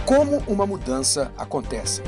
Como uma mudança acontece?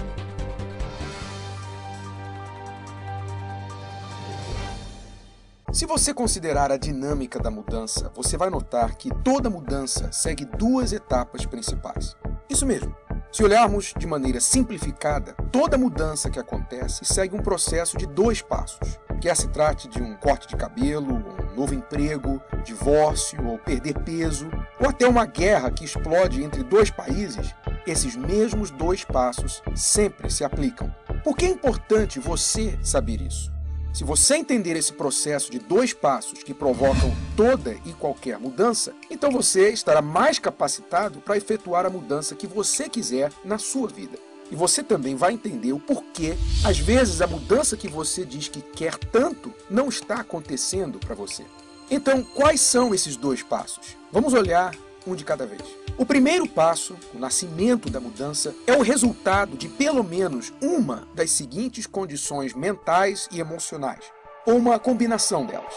Se você considerar a dinâmica da mudança, você vai notar que toda mudança segue duas etapas principais. Isso mesmo. Se olharmos de maneira simplificada, toda mudança que acontece segue um processo de 2 passos. Quer se trate de um corte de cabelo, um novo emprego, divórcio ou perder peso, ou até uma guerra que explode entre 2 países, esses mesmos 2 passos sempre se aplicam. Por que é importante você saber isso? Se você entender esse processo de 2 passos que provocam toda e qualquer mudança, então você estará mais capacitado para efetuar a mudança que você quiser na sua vida. E você também vai entender o porquê, às vezes, a mudança que você diz que quer tanto não está acontecendo para você. Então, quais são esses 2 passos? Vamos olhar um de cada vez. O primeiro passo, o nascimento da mudança, é o resultado de pelo menos uma das seguintes condições mentais e emocionais, ou uma combinação delas: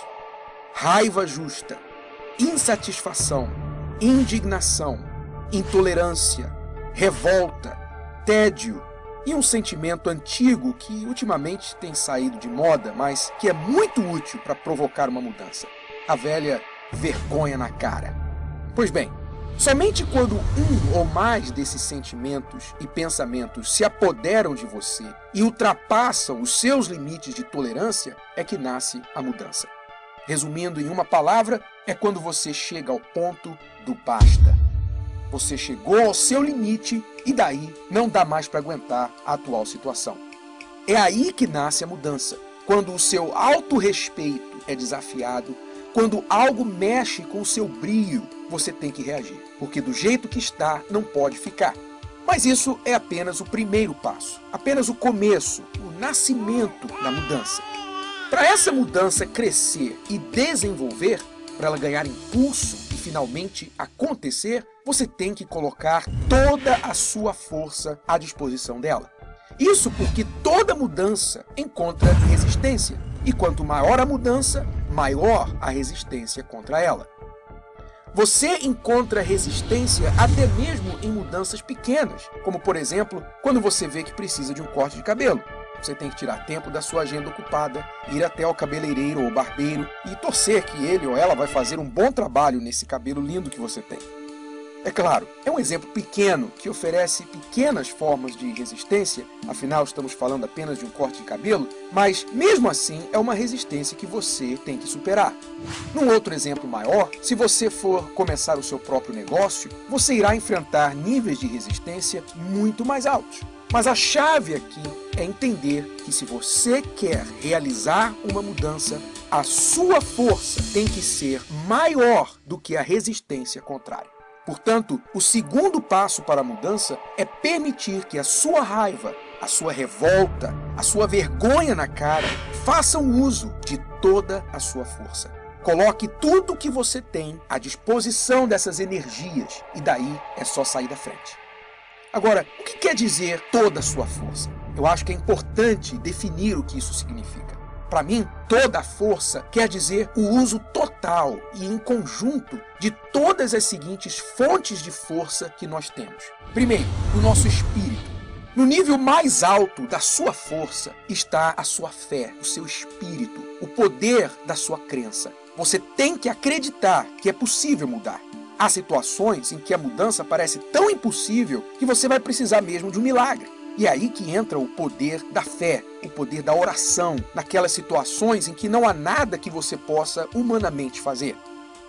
raiva justa, insatisfação, indignação, intolerância, revolta, tédio e um sentimento antigo que ultimamente tem saído de moda, mas que é muito útil para provocar uma mudança: a velha vergonha na cara. Pois bem, somente quando um ou mais desses sentimentos e pensamentos se apoderam de você e ultrapassam os seus limites de tolerância é que nasce a mudança. Resumindo em uma palavra, é quando você chega ao ponto do basta. Você chegou ao seu limite e daí não dá mais para aguentar a atual situação. É aí que nasce a mudança, quando o seu autorrespeito é desafiado, quando algo mexe com o seu brio, você tem que reagir, porque do jeito que está, não pode ficar. Mas isso é apenas o primeiro passo, apenas o começo, o nascimento da mudança. Para essa mudança crescer e desenvolver, para ela ganhar impulso e finalmente acontecer, você tem que colocar toda a sua força à disposição dela. Isso porque toda mudança encontra resistência, e quanto maior a mudança, maior a resistência contra ela. Você encontra resistência até mesmo em mudanças pequenas, como por exemplo, quando você vê que precisa de um corte de cabelo. Você tem que tirar tempo da sua agenda ocupada, ir até o cabeleireiro ou barbeiro e torcer que ele ou ela vai fazer um bom trabalho nesse cabelo lindo que você tem. É claro, é um exemplo pequeno que oferece pequenas formas de resistência, afinal estamos falando apenas de um corte de cabelo, mas mesmo assim é uma resistência que você tem que superar. Num outro exemplo maior, se você for começar o seu próprio negócio, você irá enfrentar níveis de resistência muito mais altos. Mas a chave aqui é entender que se você quer realizar uma mudança, a sua força tem que ser maior do que a resistência contrária. Portanto, o segundo passo para a mudança é permitir que a sua raiva, a sua revolta, a sua vergonha na cara façam uso de toda a sua força. Coloque tudo o que você tem à disposição dessas energias e daí é só sair da frente. Agora, o que quer dizer toda a sua força? Eu acho que é importante definir o que isso significa. Para mim, toda a força quer dizer o uso total e em conjunto de todas as seguintes fontes de força que nós temos. Primeiro, o nosso espírito. No nível mais alto da sua força está a sua fé, o seu espírito, o poder da sua crença. Você tem que acreditar que é possível mudar. Há situações em que a mudança parece tão impossível que você vai precisar mesmo de um milagre. E é aí que entra o poder da fé, o poder da oração, naquelas situações em que não há nada que você possa humanamente fazer.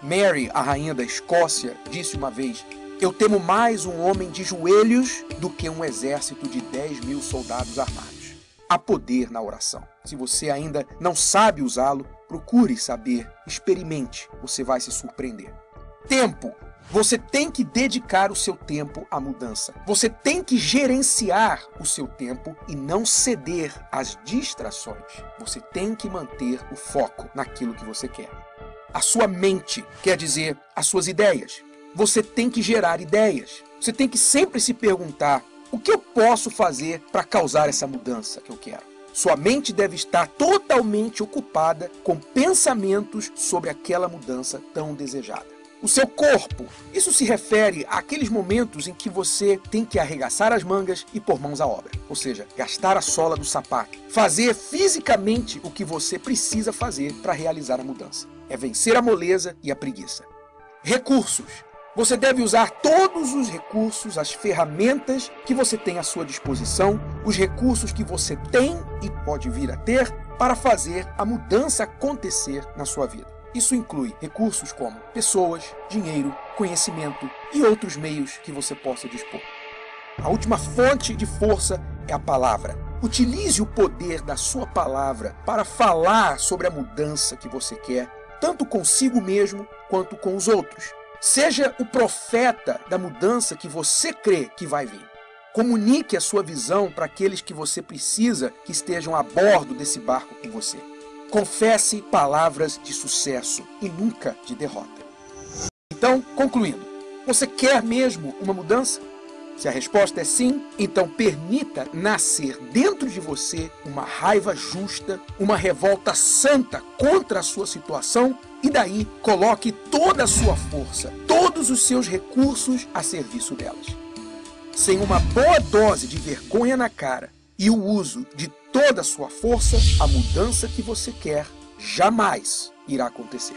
Mary, a rainha da Escócia, disse uma vez: "Eu temo mais um homem de joelhos do que um exército de 10.000 soldados armados." Há poder na oração. Se você ainda não sabe usá-lo, procure saber, experimente, você vai se surpreender. Tempo. Você tem que dedicar o seu tempo à mudança. Você tem que gerenciar o seu tempo e não ceder às distrações. Você tem que manter o foco naquilo que você quer. A sua mente, quer dizer, as suas ideias. Você tem que gerar ideias. Você tem que sempre se perguntar: o que eu posso fazer para causar essa mudança que eu quero? Sua mente deve estar totalmente ocupada com pensamentos sobre aquela mudança tão desejada. O seu corpo. Isso se refere àqueles momentos em que você tem que arregaçar as mangas e pôr mãos à obra. Ou seja, gastar a sola do sapato. Fazer fisicamente o que você precisa fazer para realizar a mudança. É vencer a moleza e a preguiça. Recursos. Você deve usar todos os recursos, as ferramentas que você tem à sua disposição, os recursos que você tem e pode vir a ter para fazer a mudança acontecer na sua vida. Isso inclui recursos como pessoas, dinheiro, conhecimento e outros meios que você possa dispor. A última fonte de força é a palavra. Utilize o poder da sua palavra para falar sobre a mudança que você quer, tanto consigo mesmo quanto com os outros. Seja o profeta da mudança que você crê que vai vir. Comunique a sua visão para aqueles que você precisa que estejam a bordo desse barco com você. Confesse palavras de sucesso e nunca de derrota. Então, concluindo, você quer mesmo uma mudança? Se a resposta é sim, então permita nascer dentro de você uma raiva justa, uma revolta santa contra a sua situação e daí coloque toda a sua força, todos os seus recursos a serviço delas. Sem uma boa dose de vergonha na cara e o uso de toda a sua força, a mudança que você quer jamais irá acontecer.